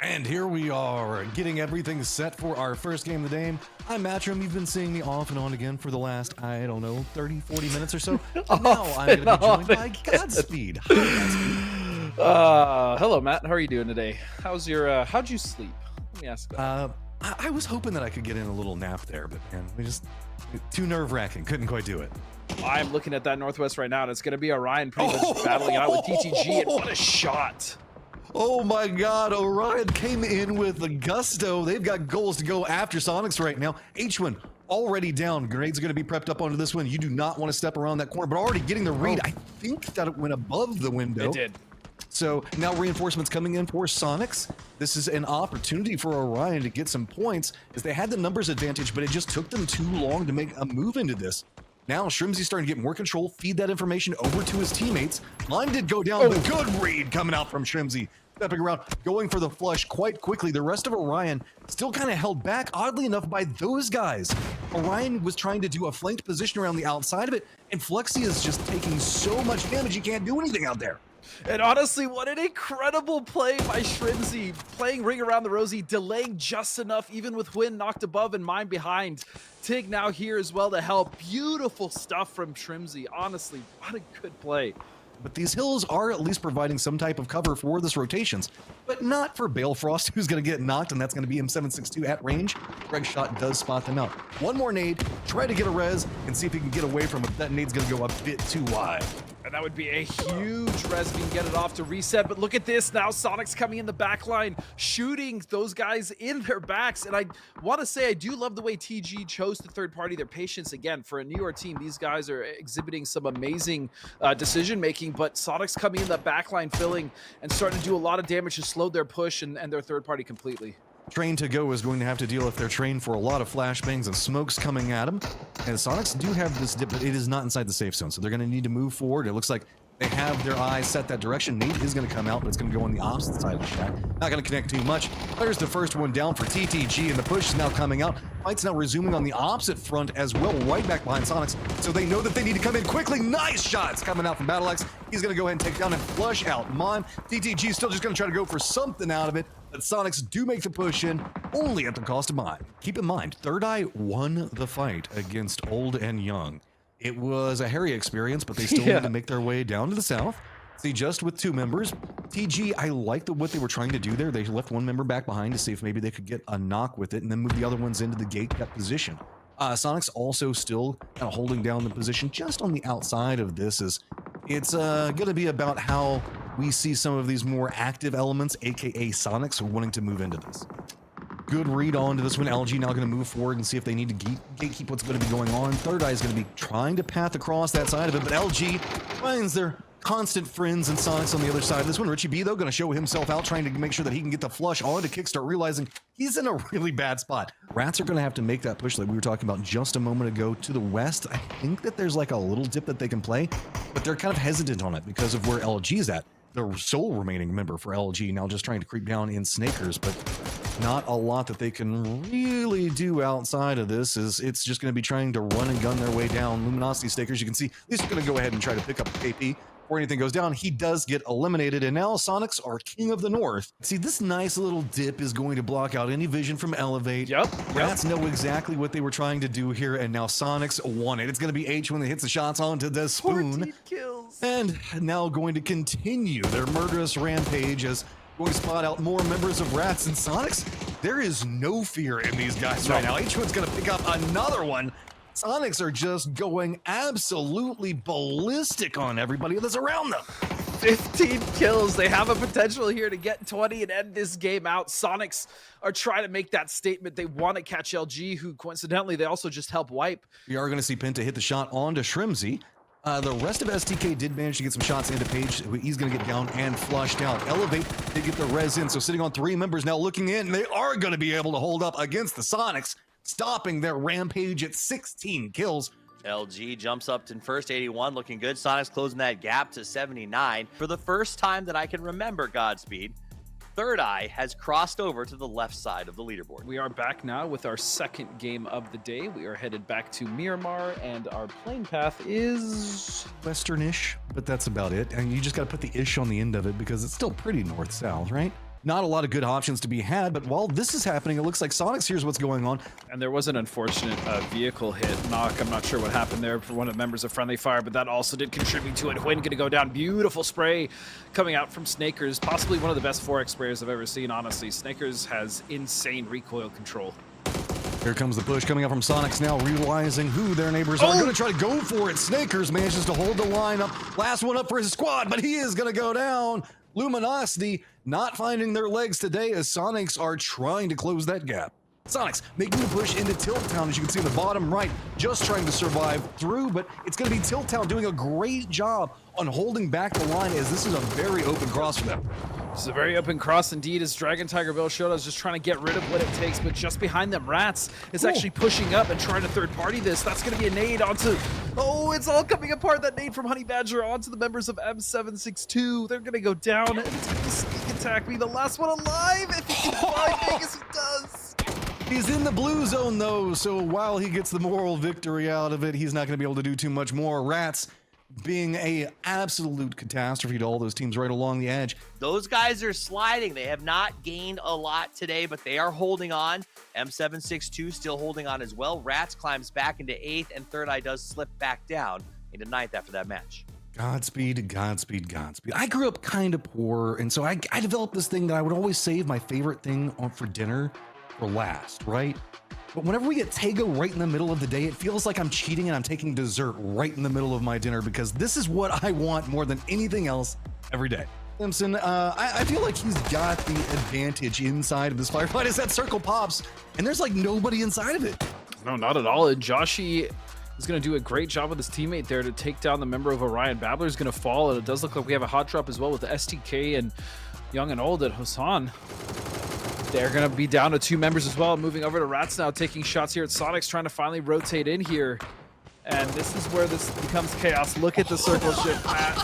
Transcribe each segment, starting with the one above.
And here we are, getting everything set for our first game of the day. I'm Matchroom. You've been seeing me off and on again for the last, I don't know, 30, 40 minutes or so. And now I'm going to be joined by Godspeed. Hi, Godspeed. Hello, Matt. How are you doing today? How'd you sleep? Let me ask that. I was hoping that I could get in a little nap there, but man, too nerve-wracking. Couldn't quite do it. I'm looking at that Northwest right now, and it's going to be Orion pretty much battling it out with TTG, and what a shot. Oh my God, Orion came in with the gusto. They've got goals to go after Soniqs right now. H1 already down. Grenades are going to be prepped up onto this one. You do not want to step around that corner, but already getting the read. I think that it went above the window. It did. So now reinforcements coming in for Soniqs. This is an opportunity for Orion to get some points as they had the numbers advantage, but it just took them too long to make a move into this. Now Shrimzy's starting to get more control, feed that information over to his teammates. Line did go down, but good read coming out from Shrimzy. Stepping around, going for the flush quite quickly. The rest of Orion still kind of held back, oddly enough, by those guys. Orion was trying to do a flanked position around the outside of it, and Flexi is just taking so much damage he can't do anything out there. And honestly, what an incredible play by Shrimzy. Playing Ring Around the Rosie, delaying just enough, even with Win knocked above and Mine behind. Tig now here as well to help. Beautiful stuff from Shrimzy. Honestly, what a good play. But these hills are at least providing some type of cover for this rotations, but not for Balefrost, who's going to get knocked, and that's going to be M762 at range. Greg's shot does spot them out. One more nade, try to get a res, and see if he can get away from it. That nade's going to go a bit too wide. And that would be a huge res if he can get it off to reset. But look at this now. Soniqs coming in the back line, shooting those guys in their backs. And I want to say I do love the way TG chose the third party, their patience. Again, for a New York team, these guys are exhibiting some amazing decision making. But Soniqs coming in the back line, filling and starting to do a lot of damage to slow their push and their third party completely. Train to go is going to have to deal with their train for a lot of flashbangs and smokes coming at them. And Soniqs do have this dip, but it is not inside the safe zone, so they're going to need to move forward. It looks like they have their eyes set that direction. Nate is going to come out, but it's going to go on the opposite side of the shack. Not going to connect too much. There's the first one down for TTG, and the push is now coming out. Fight's now resuming on the opposite front as well, right back behind Soniqs. So they know that they need to come in quickly. Nice shots coming out from BattleX. He's going to go ahead and take down and flush out Mime. TTG still just going to try to go for something out of it. But Soniqs do make the push in, only at the cost of Mime. Keep in mind, Third Eye won the fight against Old and Young. It was a hairy experience, but they still need to make their way down to the south. See, just with two members. TG, I liked what they were trying to do there. They left one member back behind to see if maybe they could get a knock with it and then move the other ones into the gate cut position. Soniqs also still kind of holding down the position just on the outside of this. It's going to be about how we see some of these more active elements, aka Soniqs, wanting to move into this. Good read on to this one. LG now going to move forward and see if they need to gatekeep what's going to be going on. Third Eye is going to be trying to path across that side of it, but LG finds their constant friends and Soniqs on the other side of this one. Richie B, though, going to show himself out, trying to make sure that he can get the flush on to kickstart, realizing he's in a really bad spot. Rats are going to have to make that push like we were talking about just a moment ago to the west. I think that there's like a little dip that they can play, but they're kind of hesitant on it because of where LG is at. The sole remaining member for LG now just trying to creep down in Snakers, but not a lot that they can really do outside of this. It's just going to be trying to run and gun their way down. Luminosity Stakers, you can see, at least are going to go ahead and try to pick up a KP. Before anything goes down, he does get eliminated, and now Soniqs are king of the north. See, this nice little dip is going to block out any vision from Elevate. Rats know exactly what they were trying to do here, and now Soniqs won it. It's going to be H when they hits the shots onto the spoon. 14 kills. And now going to continue their murderous rampage as going to spot out more members of Rats and Soniqs. There is no fear in these guys right now. H1's going to pick up another one. Soniqs are just going absolutely ballistic on everybody that's around them. 15 kills. They have a potential here to get 20 and end this game out. Soniqs are trying to make that statement. They want to catch LG, who coincidentally, they also just help wipe. We are going to see Penta hit the shot onto Shrimzy. The rest of STK did manage to get some shots into Page. He's going to get down and flushed out. Elevate, they get the res in. So sitting on three members now looking in, they are going to be able to hold up against the Soniqs, stopping their rampage at 16 kills. LG jumps up to first 81, looking good. Soniqs closing that gap to 79. For the first time that I can remember, Godspeed, Third Eye has crossed over to the left side of the leaderboard. We are back now with our second game of the day. We are headed back to Miramar, and our plane path is Western-ish, but that's about it. And you just got to put the ish on the end of it because it's still pretty north-south, right? not a lot of good options to be had. But while this is happening, it looks like Soniqs here's what's going on. And there was an unfortunate vehicle hit. Knock, I'm not sure what happened there for one of the members of Friendly Fire, but that also did contribute to it. Hwin gonna go down. Beautiful spray coming out from Soniqs. Possibly one of the best 4x sprayers I've ever seen, honestly. Soniqs has insane recoil control. Here comes the push coming up from Soniqs now, realizing who their neighbors are. Going to try to go for it. Soniqs manages to hold the line up. Last one up for his squad, but he is going to go down. Luminosity not finding their legs today as Soniqs are trying to close that gap. Soniqs making the push into Tilt Town, as you can see in the bottom right, just trying to survive through, but it's going to be Tilt Town doing a great job on holding back the line, as this is a very open cross for them. This is a very open cross indeed, as Dragon Tiger Bill showed us, just trying to get rid of what it takes, but just behind them, Rats is actually pushing up and trying to third party this. That's going to be a nade onto, oh, it's all coming apart. That nade from Honey Badger onto the members of M762. They're going to go down, and it's going to be sneak attack, be the last one alive. If he can find Vegas, he does. He's in the blue zone though, so while he gets the moral victory out of it, he's not going to be able to do too much more. Rats being a absolute catastrophe to all those teams right along the edge. Those guys are sliding. They have not gained a lot today, but they are holding on. M762 still holding on as well. Rats climbs back into 8th, and Third Eye does slip back down into 9th after that match. Godspeed, Godspeed, Godspeed. I grew up kind of poor, and so I developed this thing that I would always save my favorite thing for dinner for last, right? But whenever we get Tego right in the middle of the day, it feels like I'm cheating and I'm taking dessert right in the middle of my dinner, because this is what I want more than anything else every day. Simpson, I feel like he's got the advantage inside of this firefight as that circle pops, and there's like nobody inside of it. No, not at all. And Joshi is going to do a great job with his teammate there to take down the member of Orion. Babbler is going to fall, and it does look like we have a hot drop as well with the STK and Young and Old at Hosan. They're going to be down to 2 members as well. Moving over to Rats now, taking shots here at Soniqs, trying to finally rotate in here. And this is where this becomes chaos. Look at the circle shift, Matt.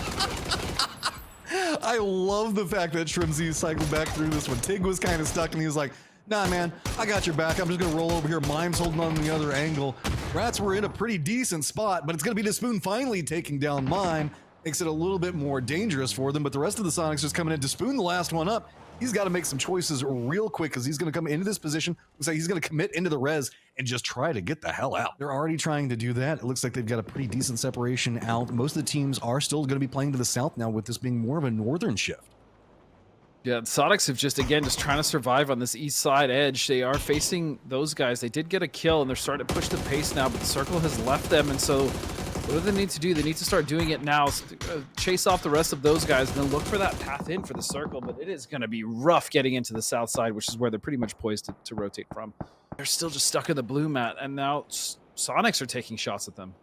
I love the fact that Shrimzy cycled back through this one. Tig was kind of stuck, and he was like, nah, man, I got your back. I'm just going to roll over here. Mime's holding on the other angle. Rats were in a pretty decent spot, but it's going to be the Spoon finally taking down Mime. Makes it a little bit more dangerous for them, but the rest of the Soniqs just coming in to Spoon the last one up. He's got to make some choices real quick, because he's going to come into this position. Looks like he's going to commit into the res and just try to get the hell out. They're already trying to do that. It looks like they've got a pretty decent separation out. Most of the teams are still going to be playing to the south now, with this being more of a northern shift. Yeah, the Soniqs have just trying to survive on this east side edge. They are facing those guys. They did get a kill, and they're starting to push the pace now, but the circle has left them, and so what do they need to do? They need to start doing it now. Chase off the rest of those guys and then look for that path in for the circle. But it is going to be rough getting into the south side, which is where they're pretty much poised to rotate from. They're still just stuck in the blue, Matt. And now Soniqs are taking shots at them.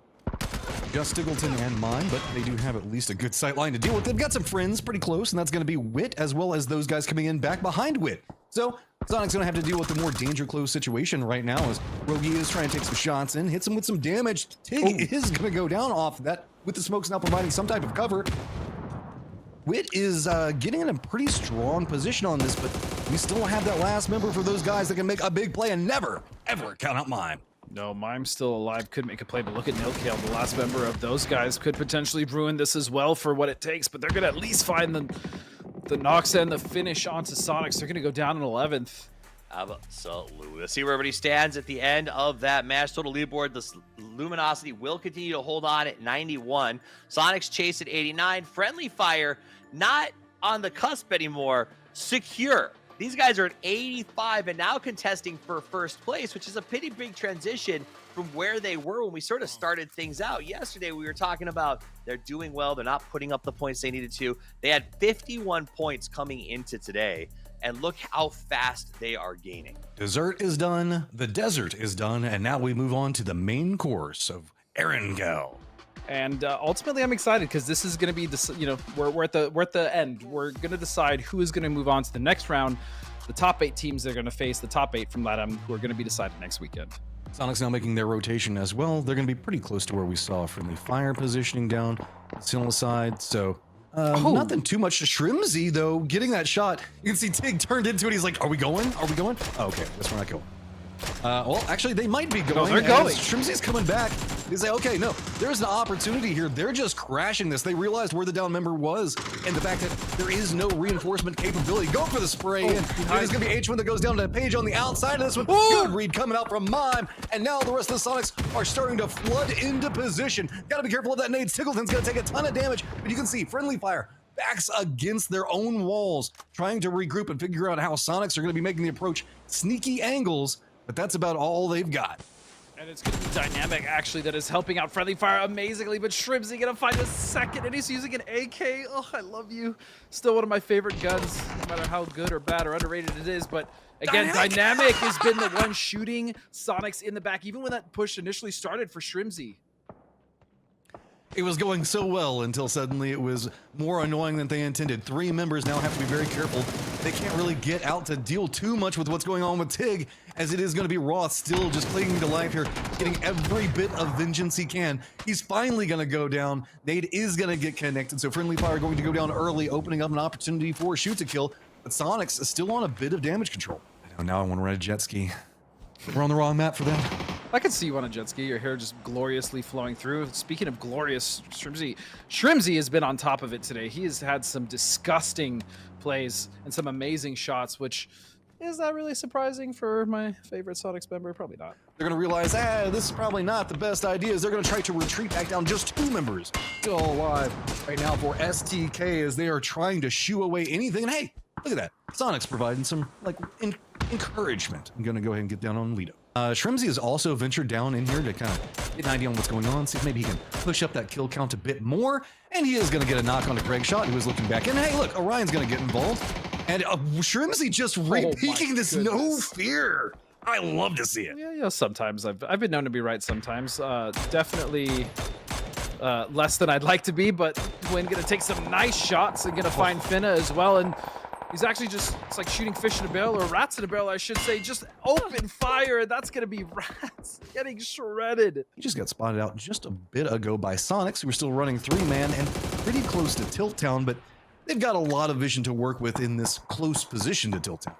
Just Stiggleton and Mime, but they do have at least a good sight line to deal with. They've got some friends pretty close, and that's going to be Wit, as well as those guys coming in back behind Wit. So Sonic's going to have to deal with the more danger close situation right now, as Rogi is trying to take some shots in, hits him with some damage. Tig is going to go down off that, with the smokes now providing some type of cover. Wit is getting in a pretty strong position on this, but we still have that last member for those guys that can make a big play, and never, ever count out Mime. No, Mime's still alive, could make a play, but look at Nilkale, the last member of those guys, could potentially ruin this as well for what it takes, but they're going to at least find the knocks and the finish onto Soniqs. They're going to go down in 11th. Absolutely. Let's see where everybody stands at the end of that match. Total leaderboard, the Luminosity will continue to hold on at 91. Soniqs chase at 89. Friendly Fire, not on the cusp anymore, secure. These guys are at 85 and now contesting for first place, which is a pretty big transition from where they were when we sort of started things out. Yesterday, we were talking about they're doing well. They're not putting up the points they needed to. They had 51 points coming into today, and look how fast they are gaining. Dessert is done. The desert is done. And now we move on to the main course of Erangel. And ultimately, I'm excited because this is going to be we're at the end. We're going to decide who is going to move on to the next round. The top 8 teams they're going to face, the top 8 from LATAM, who are going to be decided next weekend. Soniqs now making their rotation as well. They're going to be pretty close to where we saw Friendly Fire positioning down Sinnoh side. So nothing too much to Shrimzy though. Getting that shot, you can see Tig turned into it. He's like, "Are we going? Are we going?" Oh, okay, guess we're not going. Well, actually, they might be going. No, they're going. Shrimzy's coming back. They say, okay, no, there's an opportunity here. They're just crashing this. They realized where the down member was and the fact that there is no reinforcement capability. Go for the spray in. There's going to be H1 that goes down to Page on the outside of this one. Ooh. Good read coming out from Mime. And now the rest of the Sonics are starting to flood into position. Got to be careful of that nade. Tickleton's going to take a ton of damage, but you can see Friendly Fire backs against their own walls, trying to regroup and figure out how Sonics are going to be making the approach. Sneaky angles, but that's about all they've got. And it's going to be Dynamic, actually, that is helping out Friendly Fire amazingly, but Shrimzy going to find a second, and he's using an AK. Oh, I love you. Still one of my favorite guns, no matter how good or bad or underrated it is, but again, Dynamic has been the one shooting Sonics in the back, even when that push initially started for Shrimzy. It was going so well until suddenly it was more annoying than they intended. 3 members now have to be very careful. They can't really get out to deal too much with what's going on with Tig, as it is going to be Roth still just clinging to life here, getting every bit of vengeance he can. He's finally going to go down. Nade is going to get connected, so Friendly Fire going to go down early, opening up an opportunity for a shoot to kill, but Sonics is still on a bit of damage control. I know, now I want to ride a jet ski. We're on the wrong map for that. I can see you on a jet ski, your hair just gloriously flowing through. Speaking of glorious, Shrimzy has been on top of it today. He has had some disgusting plays and some amazing shots, which is not really surprising for my favorite Sonics member. Probably not. They're going to realize, this is probably not the best idea. They're going to try to retreat back down. Just 2 members still alive right now for STK as they are trying to shoo away anything. And hey, look at that. Sonics providing some encouragement. I'm going to go ahead and get down on Lido. Shrimzy has also ventured down in here to kind of get an idea on what's going on, see if maybe he can push up that kill count a bit more, and he is going to get a knock on a Greg shot who was looking back. And hey, look, Orion's going to get involved, and Shrimzy just peeking this no fear. I love to see it. Yeah, sometimes I've been known to be right sometimes. Definitely less than I'd like to be, but Gwyn going to take some nice shots and going to find Finna as well, and he's actually just, it's like shooting fish in a barrel, or rats in a barrel, I should say. Just open fire, and that's going to be rats getting shredded. He just got spotted out just a bit ago by Sonics, who were still running 3-man and pretty close to Tilt Town, but they've got a lot of vision to work with in this close position to Tilt Town.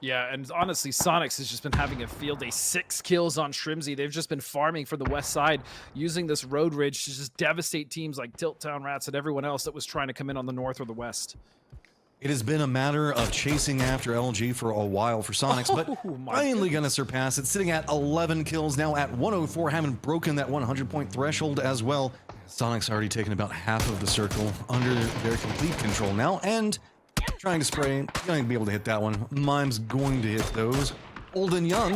Yeah, and honestly, Sonics has just been having a field day. 6 kills on Shrimzy. They've just been farming for the west side, using this road ridge to just devastate teams like Tilt Town, Rats, and everyone else that was trying to come in on the north or the west. It has been a matter of chasing after LG for a while for Sonics, but finally going to surpass it, sitting at 11 kills now at 104, having broken that 100-point threshold as well. Sonics already taken about half of the circle under their complete control now, and trying to spray, going to be able to hit that one. Mime's going to hit those. Old and young,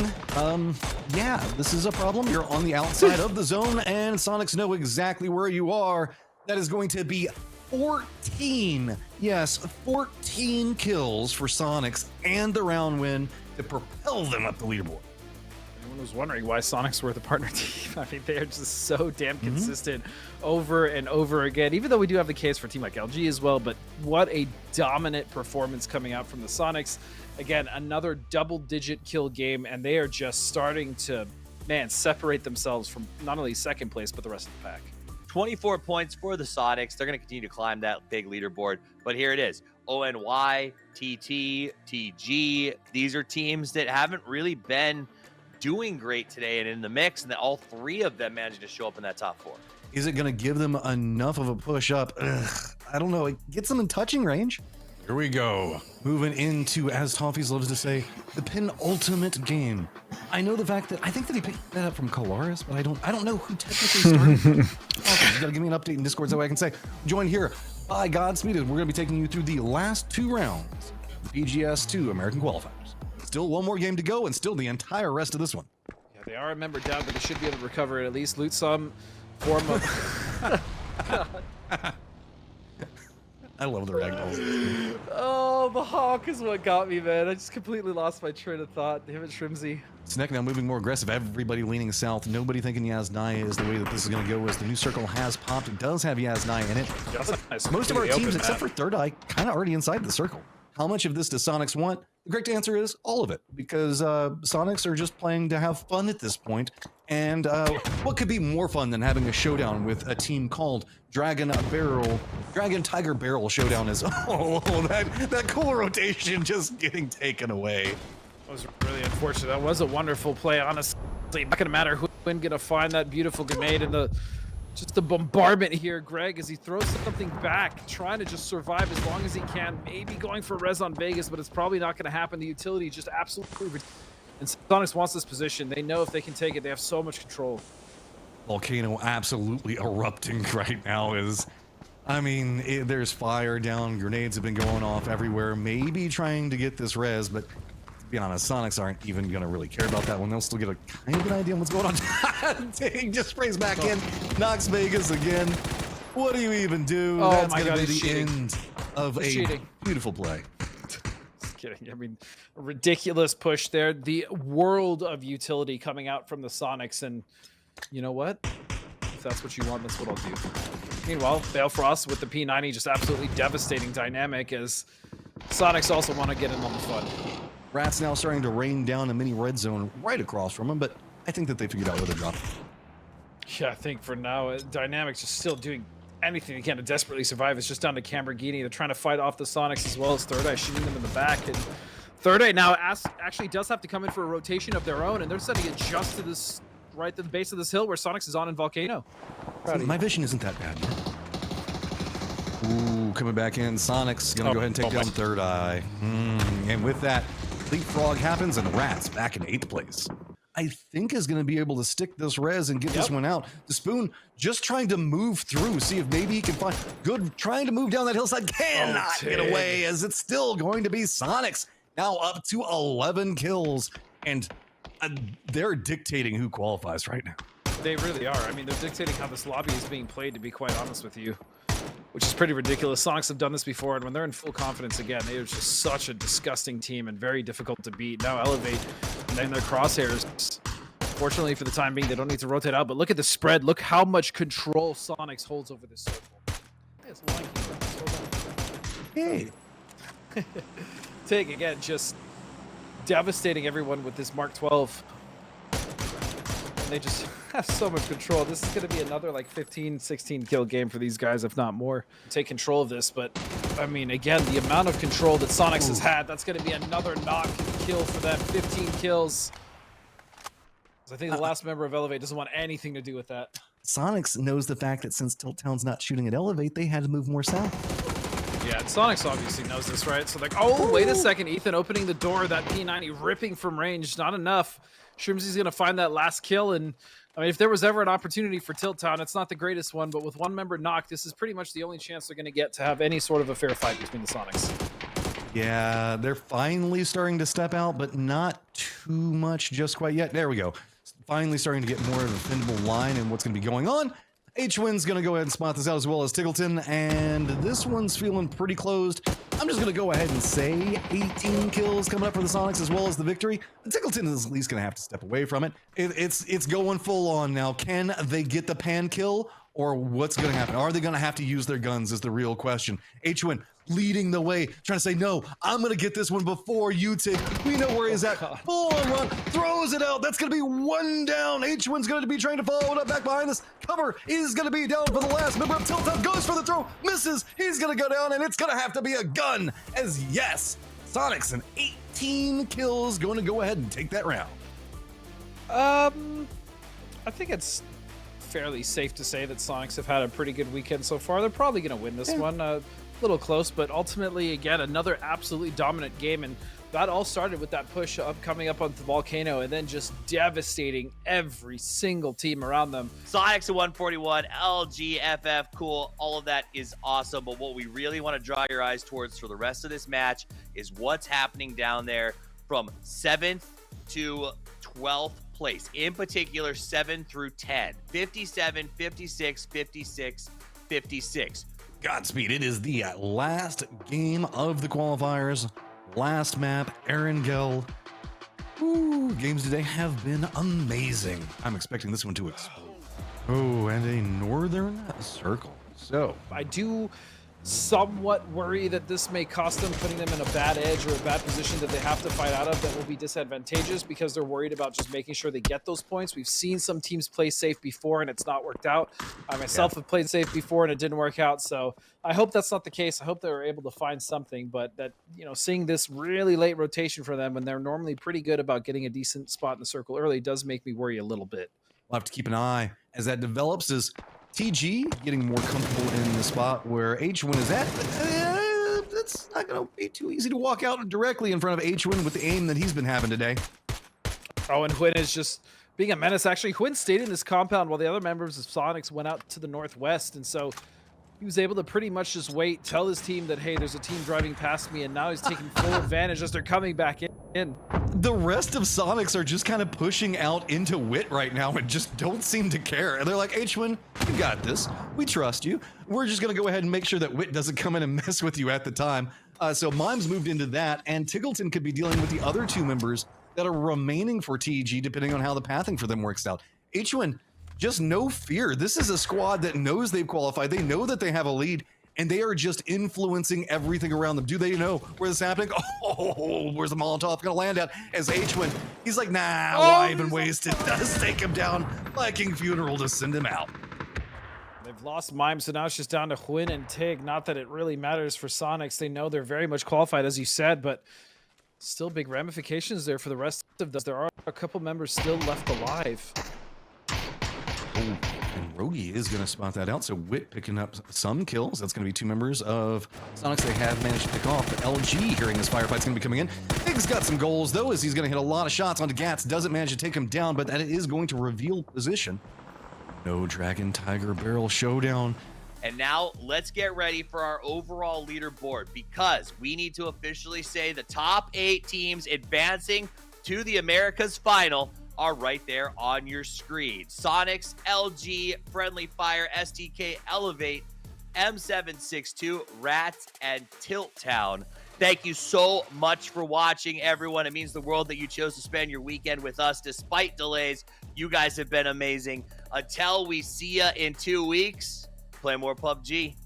yeah, this is a problem. You're on the outside of the zone, and Sonics know exactly where you are. That is going to be 14, yes, 14 kills for Sonics and the round win to propel them up the leaderboard. Anyone was wondering why Sonics were the partner team. I mean, they are just so damn consistent over and over again, even though we do have the case for a team like LG as well, but what a dominant performance coming out from the Sonics. Again, another double-digit kill game, and they are just starting to, separate themselves from not only second place, but the rest of the pack. 24 points for the Sonics. They're going to continue to climb that big leaderboard. But here it is. ONY, TT, TG. These are teams that haven't really been doing great today and in the mix, and all 3 of them managed to show up in that top 4. Is it going to give them enough of a push up? I don't know. It gets them in touching range. Here we go. Moving into, as Toffees loves to say, the penultimate game. I know the fact that I think that he picked that up from Colaris, but I don't know who technically started. Toffees, you gotta give me an update in Discord so I can say, join here by Godspeed. We're gonna be taking you through the last 2 rounds, the PGS 2 American Qualifiers. Still one more game to go, and still the entire rest of this one. Yeah, they are a member down, but they should be able to recover it, at least loot some form of. I love the ragdolls. Oh, the hawk is what got me, man. I just completely lost my train of thought. Damn it, Shrimzy. Snek now moving more aggressive. Everybody leaning south. Nobody thinking Yaznaya is the way that this is going to go, as the new circle has popped. It does have Yaznaya in it. Nice. Most of our teams, except for Third Eye, kind of already inside the circle. How much of this does Sonics want? The correct answer is all of it, because Sonics are just playing to have fun at this point. And what could be more fun than having a showdown with a team called Dragon Tiger Barrel Showdown is, that cool rotation just getting taken away. That was really unfortunate. That was a wonderful play, honestly. Not going to matter who Quinn gonna find that beautiful grenade and just the bombardment here, Greg, as he throws something back, trying to just survive as long as he can. Maybe going for res on Vegas, but it's probably not going to happen. The utility just absolutely. And Soniqs wants this position. They know if they can take it, they have so much control. Volcano absolutely erupting right now. There's fire down. Grenades have been going off everywhere. Maybe trying to get this res, but to be honest, Soniqs aren't even going to really care about that one. They'll still get a kind of an idea on what's going on. Dang, just sprays back in. Knocks Vegas again. What do you even do? Oh, That's my going God, to be the cheating. end of a Cheating. beautiful play. Just kidding. I mean, a ridiculous push there. The world of utility coming out from the Soniqs, and you know what? If that's what you want, that's what I'll do. Meanwhile, Balefrost with the P90, just absolutely devastating dynamic as Soniqs also want to get in on the fun. Rats now starting to rain down a mini red zone right across from him, but I think that they figured out where to drop. Yeah, I think for now, Dynamics is still doing anything they can to desperately survive. It's just down to Camberghini. They're trying to fight off the Soniqs as well as Third Eye, shooting them in the back. And Third Eye now actually does have to come in for a rotation of their own, and they're setting it just to this, right to the base of this hill where Soniqs is on in Volcano. My vision isn't that bad yet. Ooh, coming back in. Soniqs gonna go ahead and take down Third Eye. And with that, leapfrog happens and Rats back in 8th place. I think is going to be able to stick this res and get this one out. The Spoon just trying to move through, see if maybe he can find good, trying to move down that hillside, cannot get away as it's still going to be Soniqs now up to 11 kills, and they're dictating who qualifies right now. They really are. I mean, they're dictating how this lobby is being played, to be quite honest with you, which is pretty ridiculous. Soniqs have done this before, and when they're in full confidence again, they are just such a disgusting team and very difficult to beat. Now Elevate and then their crosshairs. Fortunately, for the time being, they don't need to rotate out, but look at the spread. Look how much control Soniqs holds over this circle. It's Hey. Tig, again, just devastating everyone with this Mark 12. And they just have so much control. This is going to be another like 15, 16 kill game for these guys, if not more. Take control of this, but I mean, again, the amount of control that Soniqs has had, that's going to be another knock kill for them. 15 kills. I think the last member of Elevate doesn't want anything to do with that. Soniqs knows the fact that since Tilt Town's not shooting at Elevate, they had to move more south. Yeah, and Soniqs obviously knows this, right? So like, oh, wait a second, Ethan opening the door, that P90 ripping from range, not enough. Shrimsy's going to find that last kill, and I mean, if there was ever an opportunity for Tilt Town, it's not the greatest one, but with one member knocked, this is pretty much the only chance they're going to get to have any sort of a fair fight between the Soniqs. Yeah, they're finally starting to step out, but not too much just quite yet. There we go. Finally starting to get more of a defendable line and what's going to be going on. H-Win's going to go ahead and spot this out as well as Tiggleton, and this one's feeling pretty closed. I'm just going to go ahead and say 18 kills coming up for the Soniqs as well as the victory. Tiggleton is at least going to have to step away from it. It's going full on now. Can they get the pan kill, or what's going to happen? Are they going to have to use their guns is the real question. H-Win leading the way, trying to say, no, I'm going to get this one before you take. We know where he's at. Full on run, throws it out. That's going to be one down. H-Win's going to be trying to follow it up back behind this. Cover is going to be down for the last member of Tilt Up. Goes for the throw, misses. He's going to go down, and it's going to have to be a gun. As yes, Soniqs and 18 kills going to go ahead and take that round. I think it's fairly safe to say that Soniqs have had a pretty good weekend so far. They're probably going to win this one. Little close, but ultimately, again, another absolutely dominant game, and that all started with that push coming up onto the Volcano and then just devastating every single team around them. Soniqs at 141, LGFF, cool, all of that is awesome, but what we really want to draw your eyes towards for the rest of this match is what's happening down there from 7th to 12th place, in particular 7 through 10, 57, 56, 56, 56. Godspeed. It is the last game of the qualifiers. Last map, Erangel. Ooh, games today have been amazing. I'm expecting this one to explode. Oh, and a northern circle. So I do somewhat worry that this may cost them, putting them in a bad edge or a bad position that they have to fight out of that will be disadvantageous because they're worried about just making sure they get those points. We've seen some teams play safe before and it's not worked out. I myself have played safe before and it didn't work out. So I hope that's not the case. I hope they were able to find something, but that, you know, seeing this really late rotation for them when they're normally pretty good about getting a decent spot in the circle early does make me worry a little bit. We'll have to keep an eye as that develops, as TG getting more comfortable in the spot where H1 is at. But it's not going to be too easy to walk out directly in front of H1 with the aim that he's been having today. Oh, and Huynh is just being a menace. Actually, Huynh stayed in this compound while the other members of Soniqs went out to the northwest, and so he was able to pretty much just wait, tell his team that, hey, there's a team driving past me, and now he's taking full advantage as they're coming back in. The rest of Soniqs are just kind of pushing out into Wit right now and just don't seem to care. And they're like, H1, you got this. We trust you. We're just going to go ahead and make sure that Wit doesn't come in and mess with you at the time. So Mimes moved into that, and Tiggleton could be dealing with the other two members that are remaining for TG, depending on how the pathing for them works out. H1, just no fear. This is a squad that knows they've qualified. They know that they have a lead, and they are just influencing everything around them. Do they know where this is happening? Oh, where's the Molotov gonna land at? As H1, he's like, nah, why even waste it? Does take him down. Viking Funeral to send him out. They've lost Mimes, so now it's just down to Huynh and Tig. Not that it really matters for Soniqs. They know they're very much qualified, as you said, but still big ramifications there for the rest of this. There are a couple members still left alive. Oh, and Rogi is going to spot that out. So Wit picking up some kills. That's going to be two members of Soniqs they have managed to pick off. But LG, hearing this firefight's going to be coming in. Big's got some goals, though, as he's going to hit a lot of shots onto Gats. Doesn't manage to take him down, but that is going to reveal position. No Dragon Tiger Barrel showdown. And now let's get ready for our overall leaderboard, because we need to officially say the top 8 teams advancing to the Americas final are right there on your screen. Soniqs, LG, Friendly Fire, STK, Elevate, M762, Rats, and Tilt Town. Thank you so much for watching, everyone. It means the world that you chose to spend your weekend with us despite delays. You guys have been amazing. Until we see ya in 2 weeks, play more PUBG.